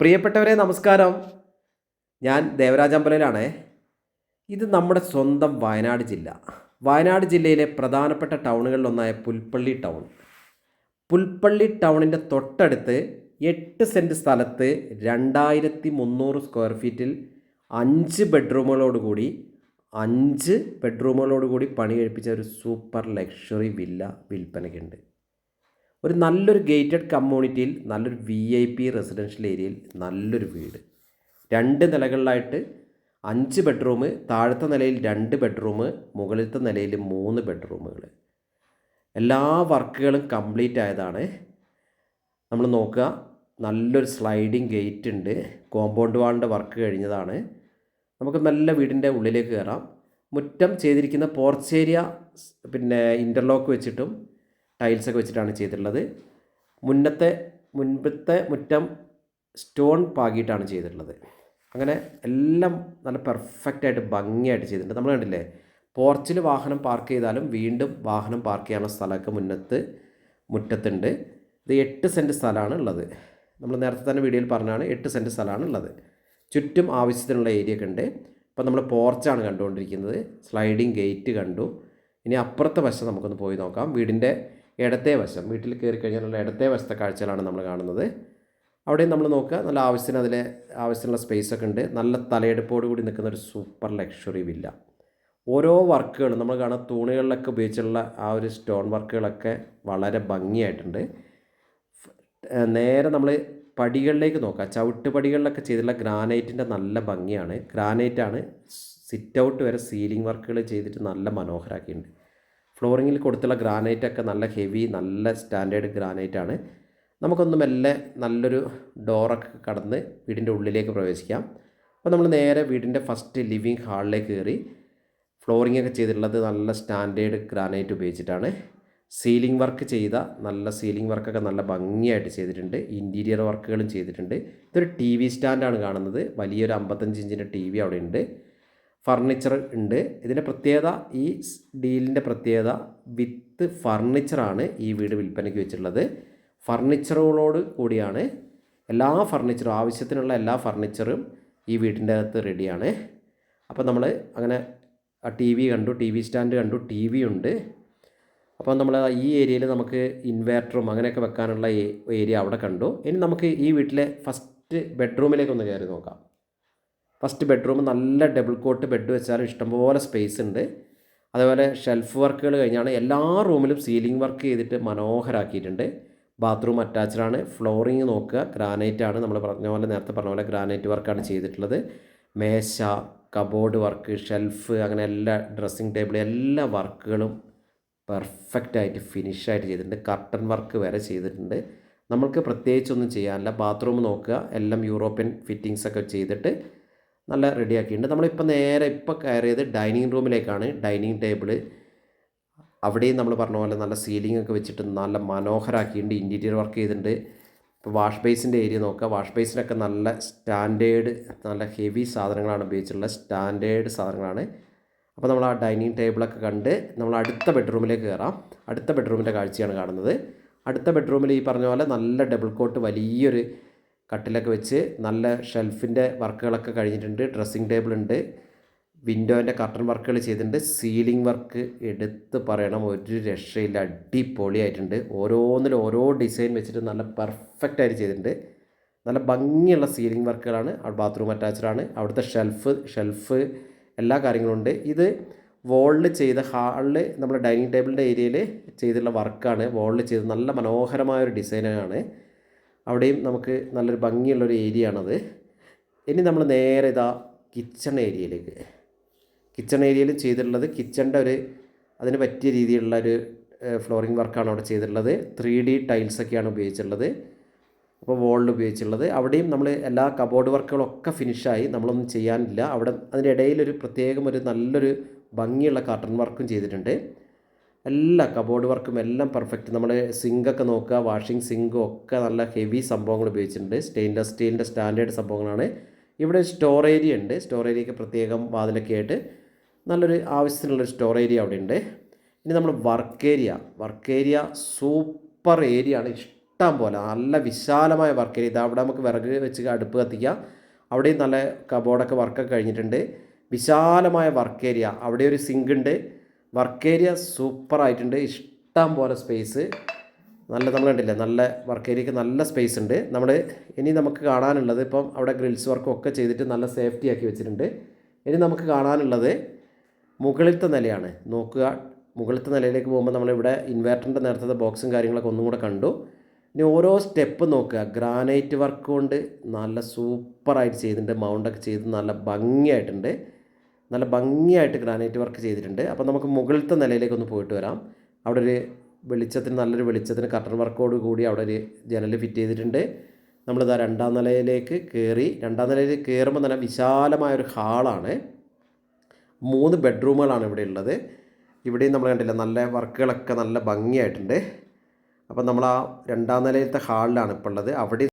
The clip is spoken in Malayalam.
പ്രിയപ്പെട്ടവരെ നമസ്കാരം. ഞാൻ ദേവരാജമ്പലയിലാണേ. ഇത് നമ്മുടെ സ്വന്തം വയനാട് ജില്ല. വയനാട് ജില്ലയിലെ പ്രധാനപ്പെട്ട ടൗണുകളിലൊന്നായ പുൽപ്പള്ളി ടൗൺ. പുൽപ്പള്ളി ടൗണിൻ്റെ തൊട്ടടുത്ത് 8 സെൻറ്റ് സ്ഥലത്ത് 2300 സ്ക്വയർ ഫീറ്റിൽ 5 ബെഡ്റൂമുകളോടുകൂടി പണി കഴിപ്പിച്ച ഒരു സൂപ്പർ ലക്ഷറി വില്ല വിൽപ്പനയ്ക്കുണ്ട്. ഒരു നല്ലൊരു ഗേറ്റഡ് കമ്മ്യൂണിറ്റിയിൽ നല്ലൊരു VIP റെസിഡൻഷ്യൽ ഏരിയയിൽ നല്ലൊരു വീട്. 2 നിലകളിലായിട്ട് 5 ബെഡ്റൂം, താഴത്തെ നിലയിൽ 2 ബെഡ്റൂം, മുകളിലത്തെ നിലയിൽ 3 ബെഡ്റൂമുകൾ. എല്ലാ വർക്കുകളും കംപ്ലീറ്റ് ആയതാണ്. നമ്മൾ നോക്കുക, നല്ലൊരു സ്ലൈഡിങ് ഗേറ്റ് ഉണ്ട്. കോമ്പൗണ്ട് വാളിൻ്റെ വർക്ക് കഴിഞ്ഞതാണ്. നമുക്ക് നല്ല വീടിൻ്റെ ഉള്ളിലേക്ക് കയറാം. മുറ്റം ചെയ്തിരിക്കുന്ന പോർച്ച് ഏരിയ ഇൻ്റർലോക്ക് വെച്ചിട്ടും ടൈൽസൊക്കെ വെച്ചിട്ടാണ് ചെയ്തിട്ടുള്ളത്. മുൻപത്തെ മുറ്റം സ്റ്റോൺ പാകിയിട്ടാണ് ചെയ്തിട്ടുള്ളത്. അങ്ങനെ എല്ലാം നല്ല പെർഫെക്റ്റായിട്ട് ഭംഗിയായിട്ട് ചെയ്തിട്ടുണ്ട്. നമ്മൾ കണ്ടില്ലേ, പോർച്ചിൽ വാഹനം പാർക്ക് ചെയ്താലും വീണ്ടും വാഹനം പാർക്ക് ചെയ്യാനുള്ള സ്ഥലമൊക്കെ മുറ്റത്തുണ്ട്. ഇത് 8 സെൻറ്റ് സ്ഥലമാണ് ഉള്ളത്. നമ്മൾ നേരത്തെ തന്നെ വീഡിയോയിൽ പറഞ്ഞാണ് 8 സെൻറ്റ് സ്ഥലമാണ് ഉള്ളത്. ചുറ്റും ആവശ്യത്തിനുള്ള ഏരിയ ഒക്കെ ഉണ്ട്. ഇപ്പോൾ നമ്മൾ പോർച്ചാണ് കണ്ടുകൊണ്ടിരിക്കുന്നത്. സ്ലൈഡിങ് ഗേറ്റ് കണ്ടു. ഇനി അപ്പുറത്തെ വശം നമുക്കൊന്ന് പോയി നോക്കാം. വീടിൻ്റെ ഇടത്തെ വശം, വീട്ടിൽ കയറി കഴിഞ്ഞാലുള്ള ഇടത്തെ വശത്തെ കാഴ്ചകളാണ് നമ്മൾ കാണുന്നത്. അവിടെയും നമ്മൾ നോക്കുക, നല്ല ആവശ്യത്തിനുള്ള സ്പേസൊക്കെ ഉണ്ട്. നല്ല തലയെടുപ്പോട് കൂടി നിൽക്കുന്ന ഒരു സൂപ്പർ ലക്ഷറി വില്ല. ഓരോ വർക്കുകളും നമ്മൾ കാണുന്ന തൂണുകളിലൊക്കെ ഉപയോഗിച്ചുള്ള ആ ഒരു സ്റ്റോൺ വർക്കുകളൊക്കെ വളരെ ഭംഗിയായിട്ടുണ്ട്. നേരെ നമ്മൾ പടികളിലേക്ക് നോക്കാം. ചവിട്ടുപടികളിലൊക്കെ ചെയ്തിട്ടുള്ള ഗ്രാനൈറ്റിൻ്റെ നല്ല ഭംഗിയാണ്. ഗ്രാനൈറ്റാണ്. സിറ്റ് ഔട്ട് വരെ സീലിംഗ് വർക്കുകൾ ചെയ്തിട്ട് നല്ല മനോഹരമാക്കിയിട്ടുണ്ട്. ഫ്ലോറിങ്ങിൽ കൊടുത്തുള്ള ഗ്രാനൈറ്റൊക്കെ നല്ല ഹെവി, നല്ല സ്റ്റാൻഡേർഡ് ഗ്രാനൈറ്റാണ്. നമുക്കൊന്ന് മെല്ലെ നല്ലൊരു ഡോറൊക്കെ കടന്ന് വീടിൻ്റെ ഉള്ളിലേക്ക് പ്രവേശിക്കാം. അപ്പോൾ നമ്മൾ നേരെ വീടിൻ്റെ ഫസ്റ്റ് ലിവിങ് ഹാളിലേക്ക് കയറി. ഫ്ലോറിങ്ങൊക്കെ ചെയ്തിട്ടുള്ളത് നല്ല സ്റ്റാൻഡേർഡ് ഗ്രാനൈറ്റ് ഉപയോഗിച്ചിട്ടാണ്. സീലിംഗ് വർക്ക് നല്ല സീലിംഗ് വർക്കൊക്കെ നല്ല ഭംഗിയായിട്ട് ചെയ്തിട്ടുണ്ട്. ഇൻറ്റീരിയർ വർക്കുകളും ചെയ്തിട്ടുണ്ട്. ഇതൊരു TV സ്റ്റാൻഡാണ് കാണുന്നത്. വലിയൊരു 55 ഇഞ്ചിൻ്റെ TV അവിടെ ഉണ്ട്. ഫർണിച്ചർ ഉണ്ട്. ഇതിൻ്റെ പ്രത്യേകത, ഈ ഡീലിൻ്റെ പ്രത്യേകത, വിത്ത് ഫർണിച്ചറാണ് ഈ വീട് വിൽപ്പനയ്ക്ക് വെച്ചിട്ടുള്ളത്. ഫർണിച്ചറുകളോട് കൂടിയാണ് ആവശ്യത്തിനുള്ള എല്ലാ ഫർണിച്ചറും ഈ വീടിൻ്റെ അകത്ത് റെഡിയാണ്. അപ്പോൾ നമ്മൾ അങ്ങനെ TV കണ്ടു, TV സ്റ്റാൻഡ് കണ്ടു, TV ഉണ്ട്. അപ്പോൾ നമ്മൾ ഈ ഏരിയയിൽ നമുക്ക് ഇൻവേർട്ടറും അങ്ങനെയൊക്കെ വെക്കാനുള്ള ഏരിയ അവിടെ കണ്ടു. ഇനി നമുക്ക് ഈ വീട്ടിലെ ഫസ്റ്റ് ബെഡ്റൂമിലേക്കൊന്ന് കയറി നോക്കാം. ഫസ്റ്റ് ബെഡ്റൂം നല്ല ഡബിൾ കോട്ട് ബെഡ് വെച്ചാൽ ഇഷ്ടംപോലെ സ്പേസ് ഉണ്ട്. അതേപോലെ ഷെൽഫ് വർക്കുകൾ കഴിഞ്ഞാണ്. എല്ലാ റൂമിലും സീലിംഗ് വർക്ക് ചെയ്തിട്ട് മനോഹരമാക്കിയിട്ടുണ്ട്. ബാത്റൂം അറ്റാച്ച്ഡാണ്. ഫ്ലോറിങ് നോക്കുക, ഗ്രാനൈറ്റാണ്. നമ്മൾ നേരത്തെ പറഞ്ഞ പോലെ ഗ്രാനൈറ്റ് വർക്കാണ് ചെയ്തിട്ടുള്ളത്. മേശ, കബോർഡ് വർക്ക്, ഷെൽഫ്, അങ്ങനെ എല്ലാ ഡ്രസ്സിങ് ടേബിൾ, എല്ലാ വർക്കുകളും പെർഫെക്റ്റായിട്ട് ഫിനിഷായിട്ട് ചെയ്തിട്ടുണ്ട്. കർട്ടൻ വർക്ക് വരെ ചെയ്തിട്ടുണ്ട്. നമ്മൾക്ക് പ്രത്യേകിച്ചൊന്നും ചെയ്യാനില്ല. ബാത്റൂം നോക്കുക, എല്ലാം യൂറോപ്യൻ ഫിറ്റിങ്സൊക്കെ ചെയ്തിട്ട് നല്ല റെഡിയാക്കിയിട്ടുണ്ട്. നമ്മളിപ്പോൾ നേരെ കയറിയത് ഡൈനിങ് റൂമിലേക്കാണ്. ഡൈനിങ് ടേബിള് അവിടെയും നമ്മൾ പറഞ്ഞ പോലെ നല്ല സീലിംഗ് ഒക്കെ വെച്ചിട്ട് നല്ല മനോഹരമാക്കിയിട്ടുണ്ട്. ഇൻറ്റീരിയർ വർക്ക് ചെയ്തിട്ടുണ്ട്. ഇപ്പോൾ വാഷ് ബേസിൻ്റെ ഏരിയ നോക്കുക. വാഷ് ബേസിനൊക്കെ നല്ല സ്റ്റാൻഡേർഡ്, നല്ല ഹെവി സാധനങ്ങളാണ് ഉപയോഗിച്ചിട്ടുള്ളത്. സ്റ്റാൻഡേർഡ് സാധനങ്ങളാണ്. അപ്പോൾ നമ്മൾ ആ ഡൈനിങ് ടേബിളൊക്കെ കണ്ട് നമ്മൾ അടുത്ത ബെഡ്റൂമിലേക്ക് കയറാം. അടുത്ത ബെഡ്റൂമിൻ്റെ കാഴ്ചയാണ് കാണുന്നത്. അടുത്ത ബെഡ്റൂമിൽ ഈ പറഞ്ഞ പോലെ നല്ല ഡബിൾ കോട്ട് വലിയൊരു കട്ടിലൊക്കെ വെച്ച് നല്ല ഷെൽഫിൻ്റെ വർക്കുകളൊക്കെ കഴിഞ്ഞിട്ടുണ്ട്. ഡ്രസ്സിങ് ടേബിൾ ഉണ്ട്. വിൻഡോൻ്റെ കർട്ടൻ വർക്കുകൾ ചെയ്തിട്ടുണ്ട്. സീലിംഗ് വർക്ക് എടുത്ത് പറയണം, ഒരു രക്ഷയില്ല, അടിപൊളിയായിട്ടുണ്ട്. ഓരോന്നിലും ഓരോ ഡിസൈൻ വെച്ചിട്ട് നല്ല പെർഫെക്റ്റായിട്ട് ചെയ്തിട്ടുണ്ട്. നല്ല ഭംഗിയുള്ള സീലിംഗ് വർക്കുകളാണ്. ബാത്റൂം അറ്റാച്ച്ഡാണ്. അവിടുത്തെ ഷെൽഫ് എല്ലാ കാര്യങ്ങളും ഉണ്ട്. ഇത് വോളിൽ ചെയ്ത ഹാളിൽ നമ്മൾ ഡൈനിങ് ടേബിളിൻ്റെ ഏരിയയിൽ ചെയ്തിട്ടുള്ള വർക്കാണ്. വോളിൽ ചെയ്ത് നല്ല മനോഹരമായൊരു ഡിസൈനാണ്. അവിടെയും നമുക്ക് നല്ലൊരു ഭംഗിയുള്ളൊരു ഏരിയ ആണത്. ഇനി നമ്മൾ നേരെ കിച്ചൺ ഏരിയയിൽ ചെയ്തിട്ടുള്ളത് കിച്ചണിൻ്റെ അതിന് പറ്റിയ രീതിയിലുള്ള ഒരു ഫ്ലോറിംഗ് വർക്കാണ് അവിടെ ചെയ്തിട്ടുള്ളത്. 3D ടൈൽസൊക്കെയാണ് ഉപയോഗിച്ചിട്ടുള്ളത്. അപ്പോൾ വോളിൽ ഉപയോഗിച്ചിട്ടുള്ളത്. അവിടെയും നമ്മൾ എല്ലാ കബോർഡ് വർക്കുകളൊക്കെ ഫിനിഷായി. നമ്മളൊന്നും ചെയ്യാനില്ല. അവിടെ അതിൻ്റെ ഇടയിലൊരു പ്രത്യേകം നല്ലൊരു ഭംഗിയുള്ള കർട്ടൻ വർക്കും ചെയ്തിട്ടുണ്ട്. എല്ലാ കബോർഡ് വർക്കും എല്ലാം പെർഫെക്റ്റ്. നമ്മൾ സിങ്കൊക്കെ നോക്കുക, വാഷിംഗ് സിങ്കും ഒക്കെ നല്ല ഹെവി സംഭവങ്ങൾ ഉപയോഗിച്ചിട്ടുണ്ട്. സ്റ്റെയിൻലെസ് സ്റ്റീലിൻ്റെ സ്റ്റാൻഡേർഡ് സംഭവങ്ങളാണ്. ഇവിടെ സ്റ്റോർ ഏരിയ ഉണ്ട്. സ്റ്റോർ ഏരിയയ്ക്ക് പ്രത്യേകം വാതിലൊക്കെ ആയിട്ട് നല്ലൊരു ആവശ്യത്തിനുള്ളൊരു സ്റ്റോർ ഏരിയ അവിടെ ഉണ്ട്. ഇനി നമ്മൾ വർക്ക് ഏരിയ സൂപ്പർ ഏരിയ ആണ്. ഇഷ്ടം പോലെ നല്ല വിശാലമായ വർക്ക് ഏരിയ. അവിടെ നമുക്ക് വിറക് വെച്ച് അടുപ്പ് കത്തിക്കാം. അവിടെയും നല്ല കബോർഡൊക്കെ വർക്കൊക്കെ കഴിഞ്ഞിട്ടുണ്ട്. വിശാലമായ വർക്ക് ഏരിയ. അവിടെ ഒരു സിങ്ക് ഉണ്ട്. വർക്ക് ഏരിയ സൂപ്പറായിട്ടുണ്ട്. ഇഷ്ടം പോലെ സ്പേസ്. നല്ല നമ്മൾ കണ്ടില്ലേ, നല്ല വർക്ക് ഏരിയക്ക് നല്ല സ്പേസ് ഉണ്ട്. ഇനി നമുക്ക് കാണാനുള്ളത്, ഇപ്പം അവിടെ ഗ്രിൽസ് വർക്കും ഒക്കെ ചെയ്തിട്ട് നല്ല സേഫ്റ്റി ആക്കി വെച്ചിട്ടുണ്ട്. ഇനി നമുക്ക് കാണാനുള്ളത് മുകളിലത്തെ നിലയാണ്. നോക്കുക, മുകളിലത്തെ നിലയിലേക്ക് പോകുമ്പോൾ നമ്മളിവിടെ ഇൻവേർട്ടറിൻ്റെ നേരത്തെ ബോക്സും കാര്യങ്ങളൊക്കെ ഒന്നും കൂടെ കണ്ടു. ഇനി ഓരോ സ്റ്റെപ്പ് നോക്കുക. ഗ്രാനൈറ്റ് വർക്ക് കൊണ്ട് നല്ല സൂപ്പറായിട്ട് ചെയ്തിട്ടുണ്ട്. മൗണ്ടൊക്കെ ചെയ്ത് നല്ല ഭംഗിയായിട്ടുണ്ട്. നല്ല ഭംഗിയായിട്ട് ഗ്രാനൈറ്റ് വർക്ക് ചെയ്തിട്ടുണ്ട്. അപ്പോൾ നമുക്ക് മുകളിലത്തെ നിലയിലേക്ക് ഒന്ന് പോയിട്ട് വരാം. അവിടെ ഒരു നല്ലൊരു വെളിച്ചത്തിന് കർട്ടൻ വർക്കോട് കൂടി അവിടെ ഒരു ജനൽ ഫിറ്റ് ചെയ്തിട്ടുണ്ട്. നമ്മളിതാ രണ്ടാം നിലയിലേക്ക് കയറുമ്പോൾ തന്നെ വിശാലമായൊരു ഹാളാണ്. 3 ബെഡ്റൂമുകളാണ് ഇവിടെ ഉള്ളത്. ഇവിടെയും നമ്മൾ കണ്ടില്ല, നല്ല വർക്കുകളൊക്കെ നല്ല ഭംഗിയായിട്ടുണ്ട്. അപ്പം നമ്മൾ ആ രണ്ടാം നിലയിലത്തെ ഹാളിലാണ് ഇപ്പോൾ ഉള്ളത്. അവിടെ